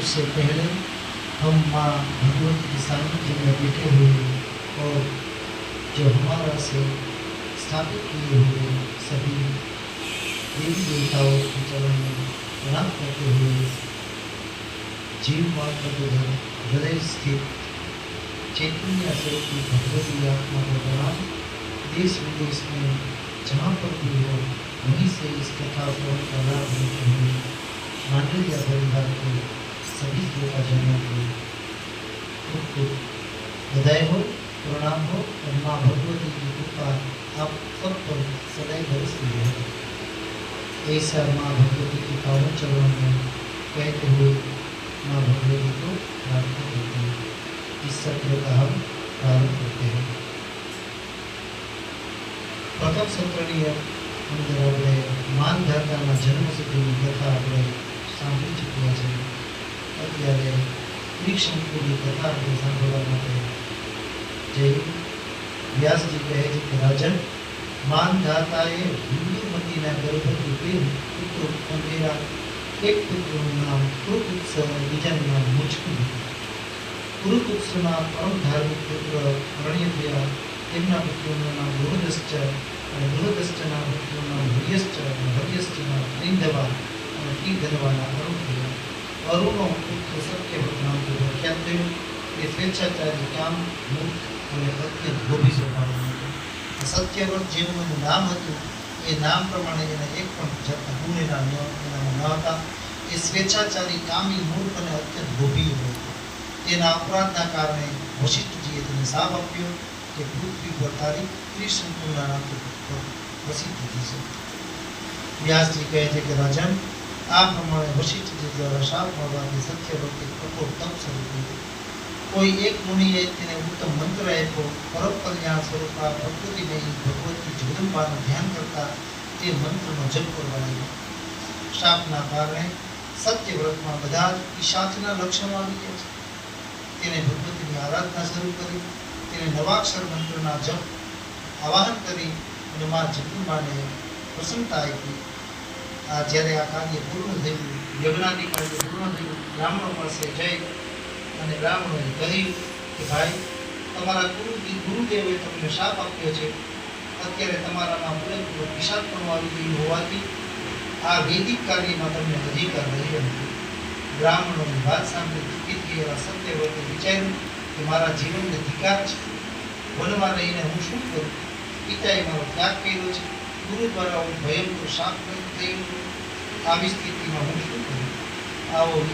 उससे पहले हम माँ भगवती के सानिध्य में बैठे हुए और जो हमारा से स्थापित किए हुए सभी देवी देवताओं के चरण में प्रणाम करते हुए जीव मात्र को हृदय स्थित चैतन्य स्वरूप की भगवती आत्मा को प्रणाम। देश विदेश में जहाँ पर भी हो वहीं से इस कथा को लाभ लेते हुए मांडलिया परिवार के सभी देवताजनों को खूब बधाई हो, प्रणाम हो और माँ भगवती की कृपा आप सब पर सदैव बरसती रहे। ऐसा माँ भगवती के पावन चरणों में कहते हुए माँ भगवती को प्रार्थना करते हैं। इस सत्र का हम प्रारंभ करते हैं। प्रथम सत्रनी अंदर આપણે માનધાતાના જન્મ સુધીની કથા આપણે સાંભળી ચૂક્યા છે। અત્યારે ત્રિશંકુની કથા આપણે સાંભળવા માટે જઈ વ્યાસજી કહે છે કે રાજન, માનધાતાએ હિન્દુમતીના ગર્ભથી પ્રેમ પુત્ર ઉત્પન્નેલા એક પુત્રનું નામ કૃતવત્સ અને બીજાનું નામ મુચકું। કૃતવત્સના પરમ ધાર્મિક પુત્ર અરણ્યપ્રિયા, તેમના પુત્રનું નામ બૃહદશ્ચ અને બૃહદશ્ચના પુત્રનું નામ હર્યશ્ચ અને હર્યશ્ચના ત્રિંધવા અને ત્રિંધવાના અરુણપ્રિયા। અરુણનો પુત્ર સત્યવ્રત નામથી પ્રખ્યાત થયો। એ સ્વેચ્છાચારી, કામ, મૂર્ખ અને અત્યંત લોભી સ્વભાવનો હતો। સત્યવ્રત જેનું એનું નામ હતું એ નામ પ્રમાણે એને એક પણ ગુણ એનામાં ન હતા। એ સ્વેચ્છાચારી, કામી, મૂર્ખ અને અત્યંત લોભી હતો। તેના અપરાધના કારણે વશિષ્ઠજીએ તેને શાપ આપ્યો કે પૃથ્વી પર તારી ત્રિશંકુના નામથી પ્રસિદ્ધ થઈ છે। વ્યાસજી કહે છે કે રાજન, આ પ્રમાણે વશિષ્ઠજી દ્વારા શાપ મળવાથી સત્યવ્રતે કઠોર તપ શરૂ કર્યું। કોઈ એક મુનિએ તેને ઉત્તમ મંત્ર આપ્યો। પરમ કલ્યાણ સ્વરૂપા પ્રકૃતિમય ભગવતી જગદંબાનું ધ્યાન કરતા તે મંત્રનો જપ કરવા લાગ્યો। શાપના કારણે સત્યવ્રતમાં બધા જ પિશાચના લક્ષણો આવી ગયા છે। તેને ભગવતીની આરાધના શરૂ કરી, તેને નવાક્ષર મંત્રના જપ આવાહન કરી અને મા જગદંબાને પ્રસન્નતા આપી। જ્યારે આ કાર્ય પૂર્ણ થયું, યજ્ઞાદિ કાર્ય પૂર્ણ થયું, બ્રાહ્મણો પાસે જઈ અને બ્રાહ્મણોએ કહ્યું કે ભાઈ, તમારા ગુરુદેવે તમને શાપ આપ્યો છે। અત્યારે તમારામાં પૂરેપૂરો પિશાચપણું આવી ગયું હોવાથી આ વૈદિક કાર્યમાં તમને અધિકાર રહ્યો નથી। બ્રાહ્મણોની વાત સાંભળી દુઃખિત થયેલા સત્યવ્રતે વિચાર્યું કે મારા જીવનને ધિકાર છે, વનમાં રહીને હું શું કરું? પિતાએ મારો ત્યાગ કર્યો છે, ગુરુ દ્વારા હું ભયંકર શાપ થયું, આવી સ્થિતિમાં હું શું કરું? આવો